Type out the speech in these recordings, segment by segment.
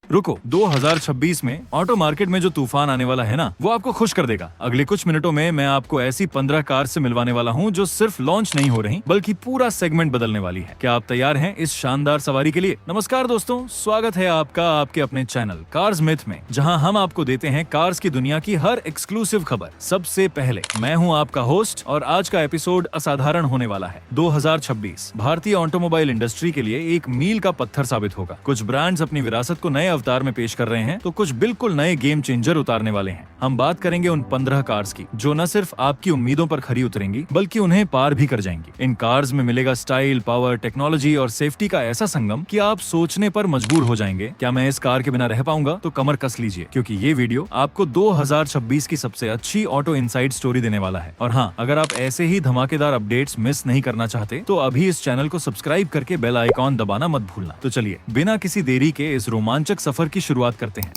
रुको, 2026 में auto market में जो तूफान आने वाला है ना, वो आपको खुश कर देगा। अगले कुछ मिनटों में मैं आपको ऐसी 15 कार से मिलवाने वाला हूँ जो सिर्फ लॉन्च नहीं हो रही बल्कि पूरा सेगमेंट बदलने वाली है। क्या आप तैयार हैं इस शानदार सवारी के लिए? नमस्कार दोस्तों, स्वागत है आपका आपके अपने चैनल कार्स मिथ में, जहां हम आपको देते हैं कार्स की दुनिया की हर एक्सक्लूसिव खबर सबसे पहले। मैं हूं आपका होस्ट और आज का एपिसोड असाधारण होने वाला है। 2026 भारतीय ऑटोमोबाइल इंडस्ट्री के लिए एक मील का पत्थर साबित होगा। कुछ ब्रांड्स अपनी विरासत को नए अवतार में पेश कर रहे हैं, तो कुछ बिल्कुल नए गेम चेंजर उतारने वाले हैं। हम बात करेंगे उन 15 कार्स की जो न सिर्फ आपकी उम्मीदों पर खरी उतरेंगी बल्कि उन्हें पार भी कर जाएंगी। इन कार्स में मिलेगा स्टाइल, पावर, टेक्नोलॉजी और सेफ्टी का ऐसा संगम कि आप सोचने पर मजबूर हो जाएंगे, क्या मैं इस कार के बिना रह पाऊंगा? तो कमर कस लीजिए, क्योंकि ये वीडियो आपको 2026 की सबसे अच्छी ऑटो इनसाइड स्टोरी देने वाला है। और हाँ, अगर आप ऐसे ही धमाकेदार अपडेट्स मिस नहीं करना चाहते तो अभी इस चैनल को सब्सक्राइब करके बेल आइकॉन दबाना मत भूलना। तो चलिए बिना किसी देरी के इस रोमांचक सफर की शुरुआत करते हैं।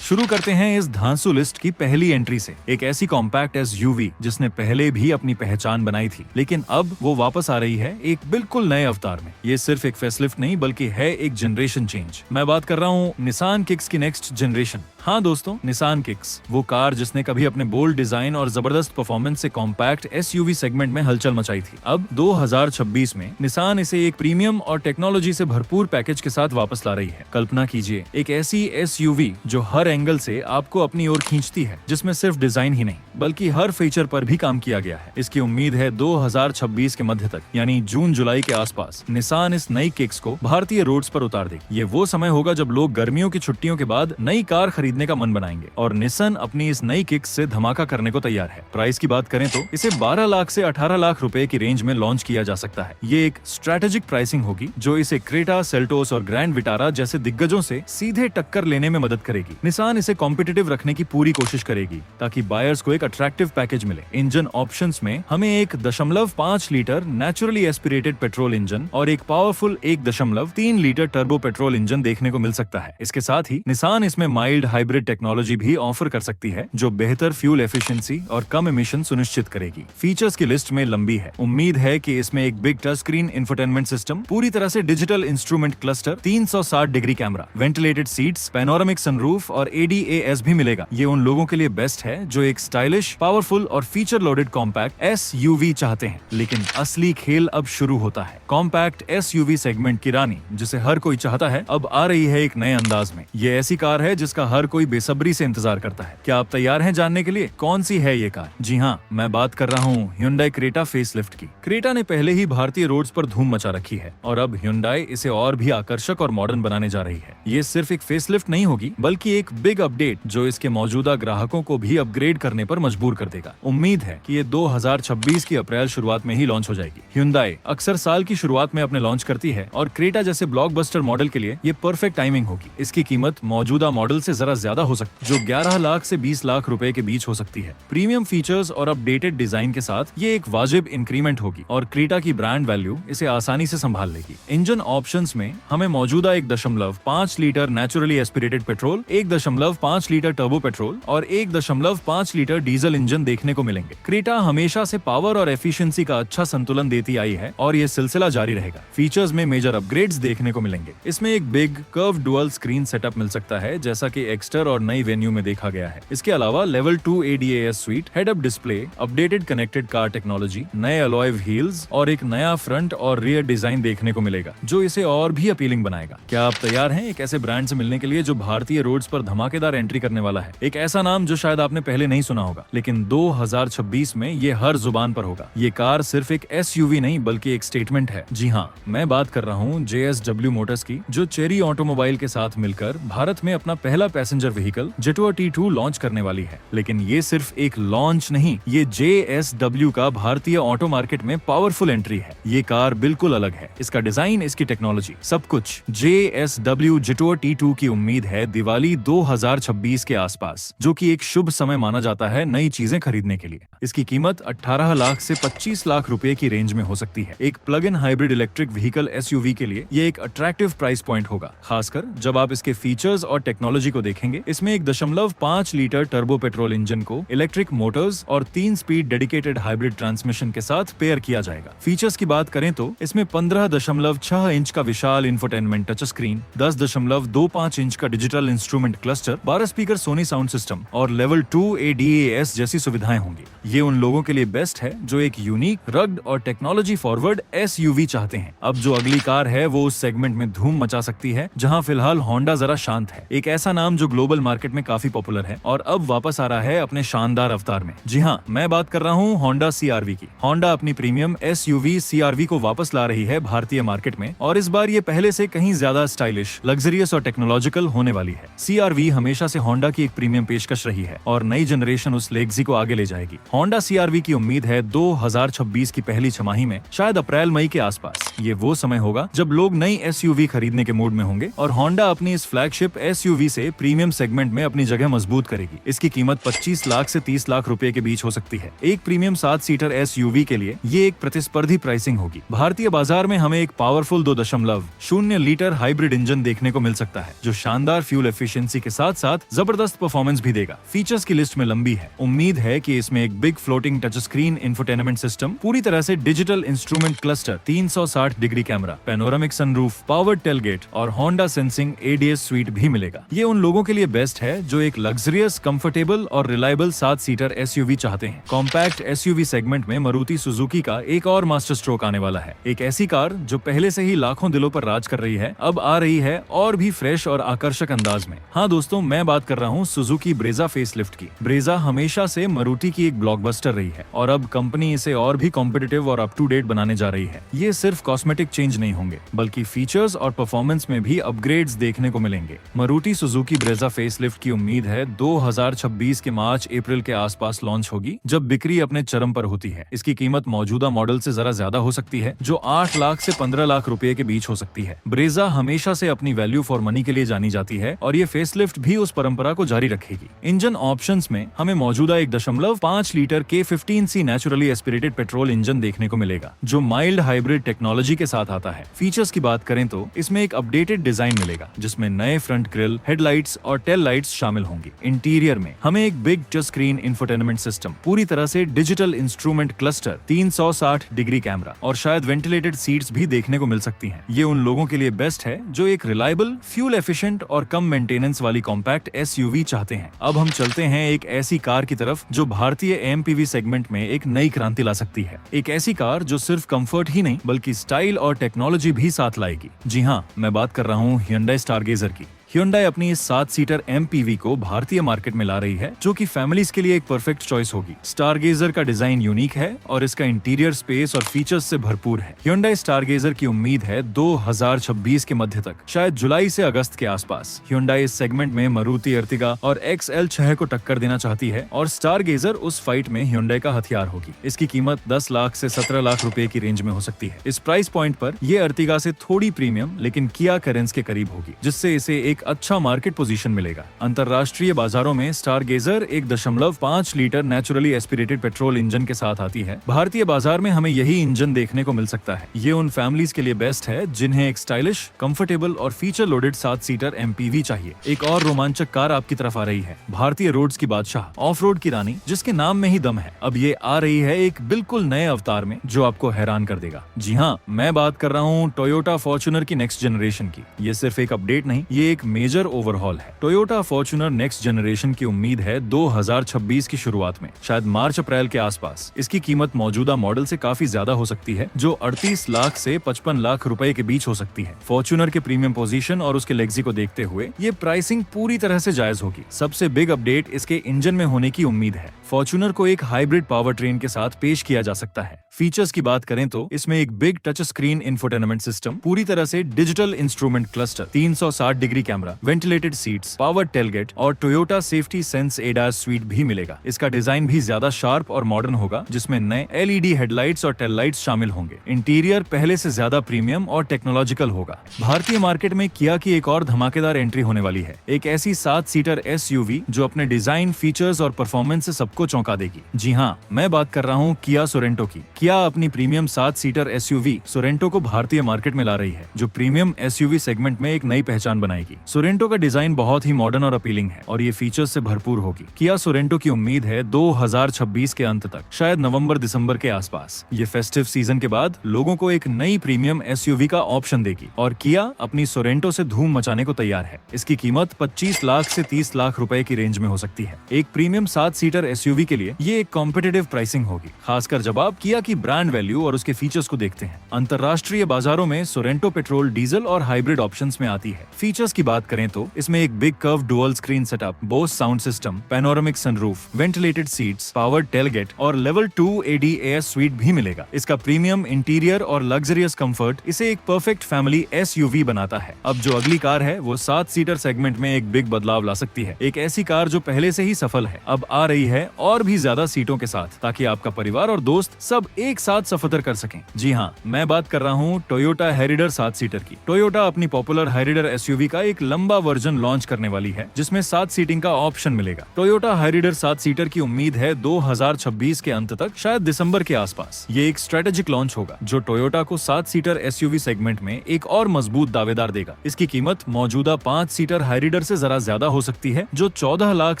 शुरू करते हैं इस धांसू लिस्ट की पहली एंट्री से, एक ऐसी कॉम्पैक्ट एसयूवी जिसने पहले भी अपनी पहचान बनाई थी, लेकिन अब वो वापस आ रही है एक बिल्कुल नए अवतार में। ये सिर्फ एक फेसलिफ्ट नहीं बल्कि है एक जनरेशन चेंज। मैं बात कर रहा हूँ निसान किक्स की नेक्स्ट जनरेशन। हाँ दोस्तों, निसान किक्स, वो कार जिसने कभी अपने बोल्ड डिजाइन और जबरदस्त परफॉर्मेंस से कॉम्पैक्ट एसयूवी सेगमेंट में हलचल मचाई थी। अब 2026 में निसान इसे एक प्रीमियम और टेक्नोलॉजी से भरपूर पैकेज के साथ वापस ला रही है। कल्पना कीजिए, एक ऐसी एसयूवी जो हर एंगल से आपको अपनी ओर खींचती है, जिसमें सिर्फ डिजाइन ही नहीं बल्कि हर फीचर पर भी काम किया गया है। इसकी उम्मीद है 2026 के मध्य तक, यानी जून जुलाई के आसपास, निसान इस नई किक्स को भारतीय रोड्स पर उतार देगी। ये वो समय होगा जब लोग गर्मियों की छुट्टियों के बाद नई कार खरीदने का मन बनाएंगे और निसान अपनी इस नई किक्स से धमाका करने को तैयार है। प्राइस की बात करें तो इसे 12 लाख से 18 लाख रुपए की रेंज में लॉन्च किया जा सकता है। ये एक स्ट्रेटेजिक प्राइसिंग होगी जो इसे क्रेटा, सेल्टोस और ग्रैंड विटारा जैसे दिग्गजों से सीधे टक्कर लेने में मदद करेगी। निसान इसे कॉम्पिटिटिव रखने की पूरी कोशिश करेगी ताकि बायर्स को एक अट्रैक्टिव पैकेज मिले। इंजन ऑप्शंस में हमें 1.5 litre naturally aspirated petrol engine और एक powerful 1.3 litre turbo petrol engine देखने को मिल सकता है। इसके साथ ही निसान इसमें माइल्ड हाइब्रिड टेक्नोलॉजी भी ऑफर कर सकती है जो बेहतर फ्यूल एफिशिएंसी और कम इमिशन सुनिश्चित करेगी। फीचर्स की लिस्ट में लंबी है। उम्मीद है कि इसमें एक big touch screen infotainment system, पूरी तरह से digital instrument cluster, 360 degree camera, ventilated seats, panoramic sunroof और ADAS भी मिलेगा। ये उन लोगों के लिए बेस्ट है जो एक स्टाइलिश, पावरफुल और फीचर लोडेड कॉम्पैक्ट SUV चाहते हैं। लेकिन असली खेल अब शुरू होता है। कॉम्पैक्ट SUV सेगमेंट की रानी, जिसे हर कोई चाहता है, अब आ रही है एक नए अंदाज में। ये ऐसी कार है जिसका हर कोई बेसब्री से इंतजार करता है। क्या आप तैयार हैं जानने के लिए कौन सी है ये कार? जी हाँ, मैं बात कर रहा हूँ Hyundai क्रेटा फेसलिफ्ट की। क्रेटा ने पहले ही भारतीय रोड्स पर धूम मचा रखी है और अब Hyundai इसे और भी आकर्षक और मॉडर्न बनाने जा रही है। ये सिर्फ एक फेसलिफ्ट नहीं होगी बल्कि एक बिग अपडेट जो इसके मौजूदा ग्राहकों को भी अपग्रेड करने पर मजबूर कर देगा। उम्मीद है कि ये 2026 की अप्रैल शुरुआत में ही लॉन्च हो जाएगी। Hyundai अक्सर साल की शुरुआत में अपने लॉन्च करती है और क्रेटा जैसे ब्लॉकबस्टर मॉडल के लिए ये परफेक्ट टाइमिंग होगी। इसकी कीमत मौजूदा मॉडल से जरा ज्यादा हो सकती है, जो 11 लाख से 20 लाख रुपए के बीच हो सकती है। प्रीमियम फीचर्स और अपडेटेड डिजाइन के साथ ये एक वाजिब इंक्रीमेंट होगी और क्रेटा की ब्रांड वैल्यू इसे आसानी से संभाल लेगी। इंजन ऑप्शंस में हमें मौजूदा 1.5 litre naturally aspirated petrol, 1.5 litre turbo petrol और 1.5 लीटर डीजल इंजन देखने को मिलेंगे। क्रेटा हमेशा से पावर और एफिशिएंसी का अच्छा संतुलन देती आई है और ये सिलसिला जारी रहेगा। फीचर्स में मेजर अपग्रेड्स देखने को मिलेंगे। इसमें एक big curve dual screen setup मिल सकता है, जैसा कि एक्स्टर और नई वेन्यू में देखा गया है। इसके अलावा level 2 ADAS sweet, head up display, updated connected car technology, नए अलॉय व्हील्स और एक नया फ्रंट और रियर डिजाइन देखने को मिलेगा जो इसे और भी अपीलिंग बनाएगा। क्या आप तैयार हैं एक ऐसे ब्रांड से मिलने के लिए जो भारतीय रोड्स पर धमाकेदार एंट्री करने वाला है? एक ऐसा नाम जो शायद आपने पहले नहीं सुना होगा, लेकिन 2026 में ये हर जुबान पर होगा। ये कार सिर्फ एक SUV नहीं बल्कि एक स्टेटमेंट है। जी हाँ, मैं बात कर रहा हूँ JSW मोटर्स की, जो चेरी ऑटोमोबाइल के साथ मिलकर भारत में अपना पहला पैसेंजर व्हीकल जेटुआ T2 लॉन्च करने वाली है। लेकिन ये सिर्फ एक लॉन्च नहीं, ये JSW का भारतीय ऑटो मार्केट में पावरफुल एंट्री है। ये कार बिल्कुल अलग है। इसका डिजाइन, इसकी टेक्नोलॉजी, सब कुछ। JSW जेटुआ T2 की उम्मीद है दिवाली 2026 के आसपास, जो कि एक शुभ समय माना जाता है नई चीजें खरीदने के लिए। इसकी कीमत 18 लाख से 25 लाख रुपए की रेंज में हो सकती है। एक plug in hybrid electric vehicle SUV के लिए ये एक अट्रैक्टिव प्राइस पॉइंट होगा, खासकर जब आप इसके फीचर्स और टेक्नोलॉजी को देखेंगे। इसमें 1.5 लीटर टर्बो पेट्रोल इंजन को इलेक्ट्रिक मोटर्स और 3 स्पीड डेडिकेटेड हाइब्रिड ट्रांसमिशन के साथ पेयर किया जाएगा। फीचर्स की बात करें तो इसमें 15.6 इंच का विशाल इंफोटेनमेंट टच स्क्रीन, 10.25 इंच का digital instrument cluster, 12 speaker Sony sound system और लेवल 2 ADAS जैसी सुविधाएं होंगी। ये उन लोगों के लिए बेस्ट है जो एक यूनिक, रग्ड और टेक्नोलॉजी फॉरवर्ड SUV चाहते हैं। अब जो अगली कार है वो उस सेगमेंट में धूम मचा सकती है जहां फिलहाल होंडा जरा शांत है। एक ऐसा नाम जो ग्लोबल मार्केट में काफी पॉपुलर है और अब वापस आ रहा है अपने शानदार अवतार में। जी हाँ, मैं बात कर रहा हूँ होंडा CR-V की। होंडा अपनी प्रीमियम SUV CR-V को वापस ला रही है भारतीय मार्केट में और इस बार ये पहले से कहीं ज्यादा स्टाइलिश, लग्जरियस और टेक्नोलॉजिकल होने वाली है। CR-V हमेशा से होंडा की एक प्रीमियम पेशकश रही है और नई जनरेशन उस लेगसी को आगे ले जाएगी। होंडा CR-V की उम्मीद है 2026 की पहली छमाही में, शायद अप्रैल-मई के आसपास। ये वो समय होगा जब लोग नई SUV खरीदने के मूड में होंगे और होंडा अपनी इस फ्लैगशिप SUV से प्रीमियम सेगमेंट में अपनी जगह मजबूत करेगी। इसकी कीमत 25 लाख से 30 लाख रुपए के बीच हो सकती है। एक प्रीमियम 7 सीटर SUV के लिए ये एक प्रतिस्पर्धी प्राइसिंग होगी। भारतीय बाजार में हमें एक पावरफुल 2.0 लीटर हाइब्रिड इंजन देखने को मिल सकता है, जो शानदार फ्यूल एफिशिएंसी के साथ साथ जबरदस्त परफॉर्मेंस भी देगा। फीचर्स की लिस्ट में लंबी है। उम्मीद है कि इसमें एक big floating touch screen infotainment system, पूरी तरह से digital instrument cluster, 360 degree camera, panoramic sunroof, powered tailgate और होंडा सेंसिंग ADAS स्वीट भी मिलेगा। ये उन लोगों के लिए बेस्ट है जो एक लग्जरियस, कंफर्टेबल और रिलायबल 7 सीटर SUV चाहते हैं। कॉम्पैक्ट SUV सेगमेंट में मारुति सुजुकी का एक और मास्टर स्ट्रोक आने वाला है। एक ऐसी कार जो पहले से ही लाखों दिलों पर राज कर रही है, अब आ रही है और भी फ्रेश और आकर्षक अंदाज में। हाँ दोस्तों, मैं बात कर रहा हूँ सुजुकी ब्रेजा फेसलिफ्ट की। ब्रेजा हमेशा से मारुति की एक ब्लॉकबस्टर रही है और अब कंपनी इसे और भी कॉम्पिटिटिव और अप टू डेट बनाने जा रही है। ये सिर्फ कॉस्मेटिक चेंज नहीं होंगे, बल्कि फीचर्स और परफॉर्मेंस में भी अपग्रेड्स देखने को मिलेंगे। मारुति सुजुकी ब्रेजा फेसलिफ्ट की उम्मीद है 2026 के मार्च-अप्रैल के आसपास लॉन्च होगी, जब बिक्री अपने चरम पर होती है। इसकी कीमत मौजूदा मॉडल से जरा ज्यादा हो सकती है, जो 8 लाख से 15 लाख रुपए के बीच हो सकती है। ब्रेजा हमेशा से अपनी वैल्यू फॉर मनी के लिए जानी जाती है और ये फेसलिफ्ट भी उस परंपरा को जारी रखेगी। इंजन ऑप्शंस में हमें मौजूदा 1.5 litre K15C naturally aspirated petrol engine देखने को मिलेगा, जो माइल्ड हाइब्रिड टेक्नोलॉजी के साथ आता है। फीचर्स की बात करें तो इसमें एक अपडेटेड डिजाइन मिलेगा, जिसमें नए फ्रंट ग्रिल, हेडलाइट्स और टेल लाइट्स शामिल होंगी। इंटीरियर में हमें एक big touch screen infotainment system, पूरी तरह से digital instrument cluster, 360 degree camera और शायद वेंटिलेटेड सीट्स भी देखने को मिल सकती हैं। ये उन लोगों के लिए बेस्ट है जो एक रिलायबल, फ्यूल एफिशिएंट और कम मेंटेनेंस वाली कॉम्पैक्ट SUV चाहते हैं। अब हम चलते हैं एक ऐसी कार की तरफ जो भारतीय MPV सेगमेंट में एक नई क्रांति ला सकती है। एक ऐसी कार जो सिर्फ कंफर्ट ही नहीं बल्कि स्टाइल और टेक्नोलॉजी भी साथ लाएगी। जी हाँ, मैं बात कर रहा हूँ Hyundai Stargazer की। Hyundai अपनी इस 7 सीटर MPV को भारतीय मार्केट में ला रही है, जो कि फैमिलीज के लिए एक परफेक्ट चॉइस होगी। Stargazer का डिजाइन यूनिक है और इसका इंटीरियर स्पेस और फीचर्स से भरपूर है। Hyundai Stargazer की उम्मीद है 2026 के मध्य तक, शायद जुलाई से अगस्त के आसपास। Hyundai इस सेगमेंट में मारुति अर्टिगा और XL6 को टक्कर देना चाहती है और Stargazer उस फाइट में Hyundai का हथियार होगी। इसकी कीमत 10 लाख से 17 लाख रुपए की रेंज में हो सकती है। इस प्राइस पॉइंट पर ये अर्टिगा से थोड़ी प्रीमियम लेकिन किया कैरेंस के करीब होगी, जिससे इसे एक अच्छा मार्केट पोजीशन मिलेगा। अंतरराष्ट्रीय बाजारों में Stargazer 1.5 litre naturally aspirated petrol engine के साथ आती है। भारतीय बाजार में हमें यही इंजन देखने को मिल सकता है। ये उन फैमिलीज के लिए बेस्ट है जिन्हें एक स्टाइलिश, कंफर्टेबल और फीचर लोडेड 7 सीटर MPV चाहिए। एक और रोमांचक कार आपकी तरफ आ रही है, भारतीय रोड्स की बादशाह, ऑफ रोड की रानी, जिसके नाम में ही दम है। अब ये आ रही है एक बिल्कुल नए अवतार में जो आपको हैरान कर देगा। जी हाँ, मैं बात कर रहा हूँ टोयोटा फॉर्च्यूनर की नेक्स्ट जनरेशन की। ये सिर्फ एक अपडेट नहीं, ये एक मेजर ओवरहॉल है। टोयोटा फॉर्च्यूनर नेक्स्ट जनरेशन की उम्मीद है 2026 की शुरुआत में, शायद मार्च-अप्रैल के आसपास। इसकी कीमत मौजूदा मॉडल से काफी ज्यादा हो सकती है, जो 38 लाख से 55 लाख रुपए के बीच हो सकती है। फॉर्च्यूनर के प्रीमियम पोजीशन और उसके लेगसी को देखते हुए ये प्राइसिंग पूरी तरह से जायज होगी। सबसे बिग अपडेट इसके इंजन में होने की उम्मीद है। फॉर्च्यूनर को एक हाइब्रिड पावर ट्रेन के साथ पेश किया जा सकता है। फीचर्स की बात करें तो इसमें एक big touch screen infotainment system, पूरी तरह से digital instrument cluster, 360 degree camera, ventilated seats, power tailgate और Toyota safety sense ADAS suite भी मिलेगा। इसका डिजाइन भी ज्यादा शार्प और मॉडर्न होगा, जिसमें नए LED हेडलाइट्स और टेल लाइट्स शामिल होंगे। इंटीरियर पहले से ज्यादा प्रीमियम और टेक्नोलॉजिकल होगा। भारतीय मार्केट में किया की एक और धमाकेदार एंट्री होने वाली है, एक ऐसी 7 सीटर SUV जो अपने डिजाइन, फीचर्स और परफॉर्मेंस से सबको चौंका देगी। जी हाँ, मैं बात कर रहा हूँ किया सोरेंटो की। किया अपनी प्रीमियम 7 सीटर SUV सोरेंटो को भारतीय मार्केट में ला रही है, जो प्रीमियम SUV सेगमेंट में एक नई पहचान बनाएगी। सोरेंटो का डिजाइन बहुत ही मॉडर्न और अपीलिंग है और ये फीचर्स से भरपूर होगी। किया सोरेंटो की उम्मीद है 2026 के अंत तक, शायद नवंबर-दिसंबर के आसपास। ये फेस्टिव सीजन के बाद लोगों को एक नई प्रीमियम SUV का ऑप्शन देगी और किया अपनी सोरेंटो से धूम मचाने को तैयार है। इसकी कीमत 25 लाख से 30 लाख रुपए की रेंज में हो सकती है। एक प्रीमियम 7 सीटर SUV के लिए ये एक कॉम्पिटिटिव प्राइसिंग होगी, खासकर जब आप किया की ब्रांड वैल्यू और उसके फीचर्स को देखते हैं। अंतरराष्ट्रीय बाजारों में सोरेंटो पेट्रोल, डीजल और हाइब्रिड ऑप्शंस में आती है। फीचर्स की बात करें तो इसमें एक big curve dual screen setup, Bose sound system, panoramic sunroof, ventilated seats, power tailgate और लेवल 2 ADAS स्वीट भी मिलेगा। इसका प्रीमियम इंटीरियर और लग्जरियस कंफर्ट इसे एक परफेक्ट फैमिली SUV बनाता है। अब जो अगली कार है वो 7 सीटर सेगमेंट में एक बिग बदलाव ला सकती है। एक ऐसी कार जो पहले से ही सफल है, अब आ रही है और भी ज्यादा सीटों के साथ, ताकि आपका परिवार और दोस्त सब एक साथ सफर कर सकें। जी हाँ, मैं बात कर रहा हूँ टोयोटा हैरिडर 7 सीटर की। टोयोटा अपनी पॉपुलर हैरिडर SUV का एक लंबा वर्जन लॉन्च करने वाली है, जिसमें 7 सीटिंग का ऑप्शन मिलेगा। टोयोटा हैरिडर 7 सीटर की उम्मीद है 2026 के अंत तक, शायद दिसंबर के आसपास। ये एक स्ट्रेटेजिक लॉन्च होगा जो टोयोटा को 7 सीटर SUV सेगमेंट में एक और मजबूत दावेदार देगा। इसकी कीमत मौजूदा 5 सीटर हैरिडर से जरा ज्यादा हो सकती है, जो 14 लाख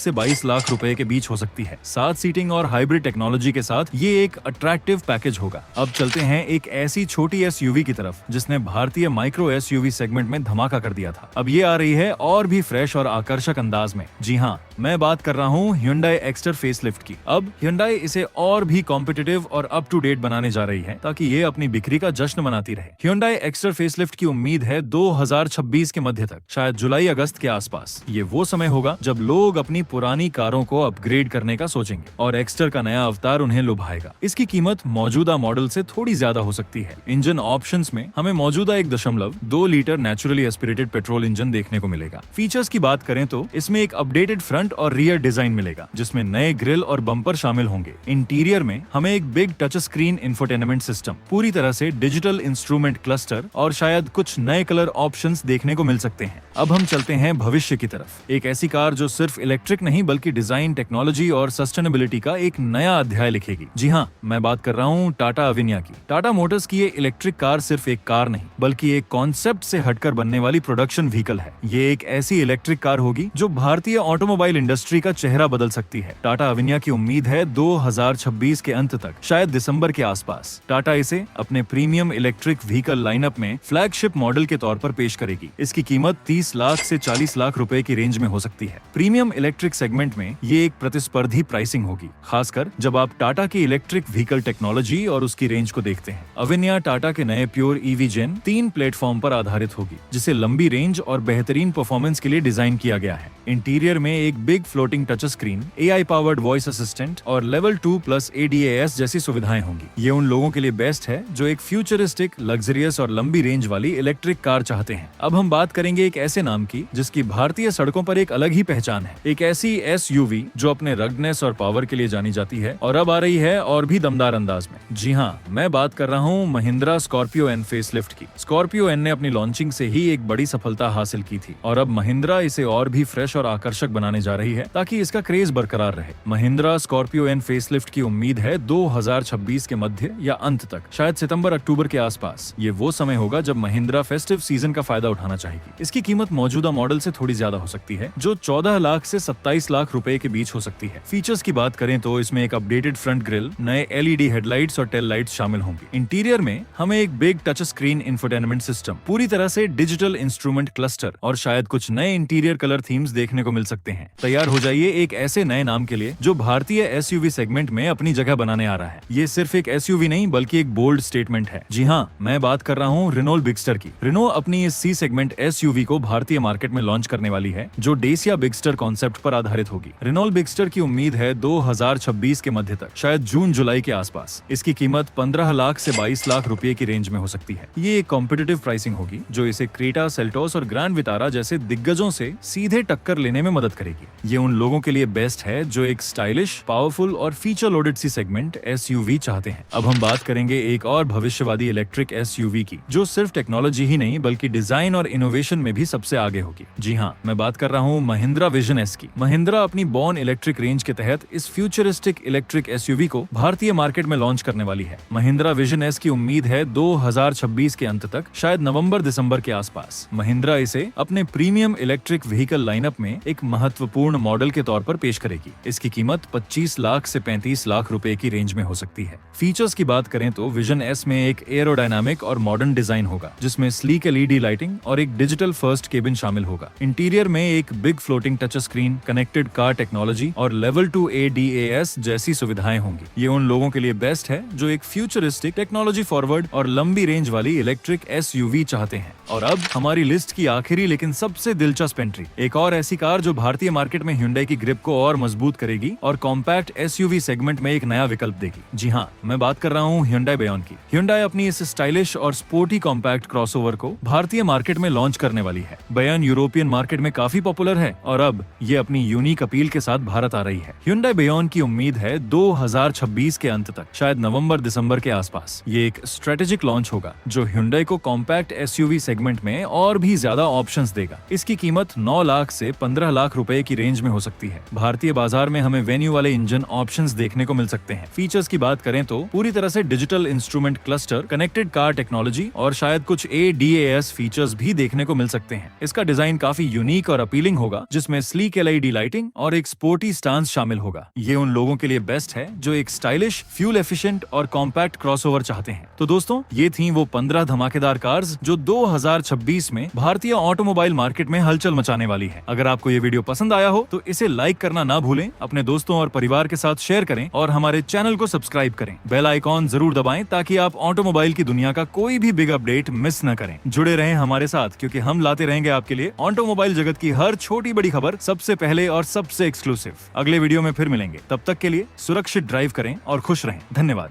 से 22 लाख रुपए के बीच हो सकती है। 7 सीटिंग और हाइब्रिड टेक्नोलॉजी के साथ ये एक अट्रैक्टिव पैकेज होगा। अब चलते हैं एक ऐसी छोटी SUV की तरफ जिसने भारतीय माइक्रो SUV सेगमेंट में धमाका कर दिया था। अब ये आ रही है और भी फ्रेश और आकर्षक अंदाज में। जी हाँ, मैं बात कर रहा हूँ Hyundai Exter फेसलिफ्ट की। अब Hyundai इसे और भी कॉम्पिटिटिव और अप टू डेट बनाने जा रही है, ताकि ये अपनी बिक्री का जश्न मनाती रहे। Hyundai Exter फेसलिफ्ट की उम्मीद है 2026 के मध्य तक, शायद जुलाई-अगस्त के आसपास। ये वो समय होगा जब लोग अपनी पुरानी कारों को अपग्रेड करने का सोचेंगे और एक्स्टर का नया अवतार उन्हें लुभाएगा। इसकी कीमत मौजूदा मॉडल से थोड़ी ज्यादा हो सकती है। इंजन ऑप्शंस में हमें मौजूदा 1.2 litre naturally aspirated petrol engine देखने को मिलेगा। फीचर्स की बात करें तो इसमें एक अपडेटेड फ्रंट और रियर डिजाइन मिलेगा, जिसमें नए ग्रिल और बम्पर शामिल होंगे। इंटीरियर में हमें एक big touch screen infotainment system, पूरी तरह से डिजिटल इंस्ट्रूमेंट क्लस्टर और शायद कुछ नए कलर ऑप्शंस देखने को मिल सकते हैं। अब हम चलते हैं भविष्य की तरफ, एक ऐसी कार जो सिर्फ इलेक्ट्रिक नहीं बल्कि डिजाइन, टेक्नोलॉजी और सस्टेनेबिलिटी का एक नया अध्याय लिखेगी। जी हाँ, मैं बात कर रहा हूँ टाटा अविनिया की। टाटा मोटर्स की ये इलेक्ट्रिक कार सिर्फ एक कार नहीं बल्कि एक कॉन्सेप्ट से हटकर बनने वाली प्रोडक्शन व्हीकल है। ये एक ऐसी इलेक्ट्रिक कार होगी जो भारतीय ऑटोमोबाइल इंडस्ट्री का चेहरा बदल सकती है। टाटा अविनिया की उम्मीद है 2026 के अंत तक, शायद दिसंबर के आसपास। टाटा इसे अपने प्रीमियम इलेक्ट्रिक व्हीकल लाइनअप में फ्लैगशिप मॉडल के तौर पर पेश करेगी। इसकी कीमत 30 लाख से 40 लाख रुपए की रेंज में हो सकती है। प्रीमियम इलेक्ट्रिक सेगमेंट में ये एक प्रतिस्पर्धी प्राइसिंग होगी, खासकर जब आप टाटा की इलेक्ट्रिक व्हीकल टेक्नोलॉजी और उसकी रेंज को देखते हैं। अविनिया टाटा के नए प्योर EV जेन 3 प्लेटफॉर्म पर आधारित होगी, जिसे लंबी रेंज और बेहतरीन परफॉर्मेंस के लिए डिजाइन किया गया है। इंटीरियर में एक big floating touch screen, AI powered voice assistant और लेवल 2+ ADAS जैसी सुविधाएं होंगी। ये उन लोगों के लिए बेस्ट है जो एक फ्यूचरिस्टिक, लग्जरियस और लंबी रेंज वाली इलेक्ट्रिक कार चाहते हैं। अब हम बात करेंगे एक ऐसे नाम की जिसकी भारतीय सड़कों पर एक अलग ही पहचान है, एक ऐसी SUV जो अपने रग्डनेस और पावर के लिए जानी जाती है और अब आ रही है और भी दमदार अंदाज में। जी हाँ, मैं बात कर रहा हूँ महिंद्रा स्कॉर्पियो एन फेसलिफ्ट की। स्कॉर्पियो एन ने अपनी लॉन्चिंग से ही एक बड़ी सफलता हासिल की थी और अब महिंद्रा इसे और भी फ्रेश और आकर्षक बनाने जा रही है ताकि इसका क्रेज बरकरार रहे। महिंद्रा स्कॉर्पियो एन फेसलिफ्ट की उम्मीद है 2026 के मध्य या अंत तक, शायद सितंबर-अक्टूबर के आसपास। ये वो समय होगा जब महिंद्रा फेस्टिव सीजन का फायदा उठाना चाहेगी। इसकी कीमत मौजूदा मॉडल से थोड़ी ज्यादा हो सकती है, जो 14 लाख से 27 लाख रुपए के बीच हो सकती है। फीचर्स की बात करें तो इसमें एक अपडेटेड फ्रंट ग्रिल, नए LED हेडलाइट्स और टेल लाइट्स शामिल होंगी। इंटीरियर में हमें एक big touch screen infotainment system, पूरी तरह से डिजिटल इंस्ट्रूमेंट क्लस्टर और शायद कुछ नए इंटीरियर कलर थीम्स देखने को मिल सकते हैं। तैयार हो जाइए एक ऐसे नए नाम के लिए जो भारतीय SUV सेगमेंट में अपनी जगह बनाने आ रहा है। ये सिर्फ एक SUV नहीं बल्कि एक बोल्ड स्टेटमेंट है। जी हाँ, मैं बात कर रहा हूँ रिनोल्ट बिगस्टर की। रिनो अपनी इस C सेगमेंट SUV को भारतीय मार्केट में लॉन्च करने वाली है, जो डेसिया बिगस्टर कॉन्सेप्ट पर आधारित होगी। रिनोल्ट बिगस्टर की उम्मीद है 2026 के मध्य तक, शायद जून-जुलाई के आसपास। इसकी कीमत 15 लाख से 22 लाख रुपए की रेंज में हो सकती है। ये एक कॉम्पिटिटिव प्राइसिंग होगी जो इसे क्रेटा, सेल्टोस और ग्रैंड विटारा जैसे दिग्गजों से सीधे टक्कर लेने में मदद करेगी। ये उन लोगों के लिए बेस्ट है जो एक स्टाइलिश, पावरफुल और feature loaded C segment SUV चाहते हैं। अब हम बात करेंगे एक और भविष्यवादी इलेक्ट्रिक SUV की, जो सिर्फ टेक्नोलॉजी ही नहीं बल्कि डिजाइन और इनोवेशन में भी सबसे आगे होगी। जी हाँ, मैं बात कर रहा हूँ महिंद्रा विजन S की। महिंद्रा अपनी बॉर्न इलेक्ट्रिक रेंज के तहत इस फ्यूचरिस्टिक इलेक्ट्रिक SUV को भारतीय मार्केट में लॉन्च करने वाली है। महिंद्रा विजन S की उम्मीद है 2026 के अंत तक, शायद नवंबर-दिसंबर के आसपास, महिंद्रा इसे अपने प्रीमियम इलेक्ट्रिक व्हीकल लाइनअप में एक महत्वपूर्ण मॉडल के तौर पर पेश करेगी। इसकी कीमत 25 लाख से 35 लाख रुपए की रेंज में हो सकती है। फीचर्स की बात करें तो विजन S में एक एरोडायनामिक और मॉडर्न डिजाइन होगा, जिसमें स्लीक LED लाइटिंग और एक डिजिटल फर्स्ट केबिन शामिल होगा। इंटीरियर में एक big floating touch screen, connected car technology और लेवल 2 ADAS जैसी सुविधाएं होंगी। ये उन लोगों के लिए बेस्ट है जो एक फ्यूचरिस्टिक, टेक्नोलॉजी फॉरवर्ड और लंबी रेंज वाली इलेक्ट्रिक SUV चाहते हैं। और अब हमारी लिस्ट की आखिरी लेकिन सबसे दिलचस्प एंट्री, एक और ऐसी कार जो भारतीय मार्केट में Hyundai की ग्रिप को और मजबूत करेगी और कॉम्पैक्ट SUV सेगमेंट में एक नया विकल्प देगी। जी हाँ, मैं बात कर रहा हूँ Hyundai Bayon की। Hyundai अपनी इस स्टाइलिश और स्पोर्टी कॉम्पैक्ट क्रॉसओवर को भारतीय मार्केट में लॉन्च करने वाली है। Bayon यूरोपियन मार्केट में काफी पॉपुलर है और अब ये अपनी यूनिक अपील के साथ भारत आ रही है। Hyundai Bayon की उम्मीद है 2026 के अंत तक, शायद नवंबर-दिसंबर के आसपास, ये एक स्ट्रेटेजिक लॉन्च होगा जो Hyundai को कॉम्पैक्ट SUV सेगमेंट में और भी ज्यादा ऑप्शंस देगा। इसकी कीमत 9 लाख से 15 लाख रुपए की रेंज में हो सकती है। भारतीय बाजार में हमें वेन्यू वाले इंजन ऑप्शंस देखने को मिल सकते हैं। फीचर्स की बात करें तो पूरी तरह से digital instrument cluster, connected car technology और शायद कुछ ADAS फीचर्स भी देखने को मिल सकते हैं। इसका डिजाइन काफी यूनिक और अपीलिंग होगा, जिसमें स्लीक LED लाइटिंग और एक स्पोर्टी स्टांस शामिल होगा। ये उन लोगों के लिए बेस्ट है जो एक स्टाइलिश, फ्यूल एफिशिएंट और कॉम्पैक्ट क्रॉसओवर चाहते हैं। तो दोस्तों, ये थी वो 15 धमाकेदार कार्स जो 2026 में भारतीय ऑटोमोबाइल मार्केट में हलचल मचाने वाली है। अगर आपको ये वीडियो पसंद आया हो तो इसे लाइक करना ना भूलें, अपने दोस्तों और परिवार के साथ शेयर करें और हमारे चैनल को सब्सक्राइब करें। बेल आइकॉन जरूर दबाएं ताकि आप ऑटोमोबाइल की दुनिया का कोई भी बिग अपडेट मिस न करें। जुड़े रहें हमारे साथ, क्योंकि हम लाते रहेंगे आपके लिए ऑटोमोबाइल जगत की हर छोटी बड़ी खबर सबसे पहले और सबसे एक्सक्लूसिव। अगले वीडियो में फिर मिलेंगे, तब तक के लिए सुरक्षित ड्राइव करें और खुश रहें। धन्यवाद।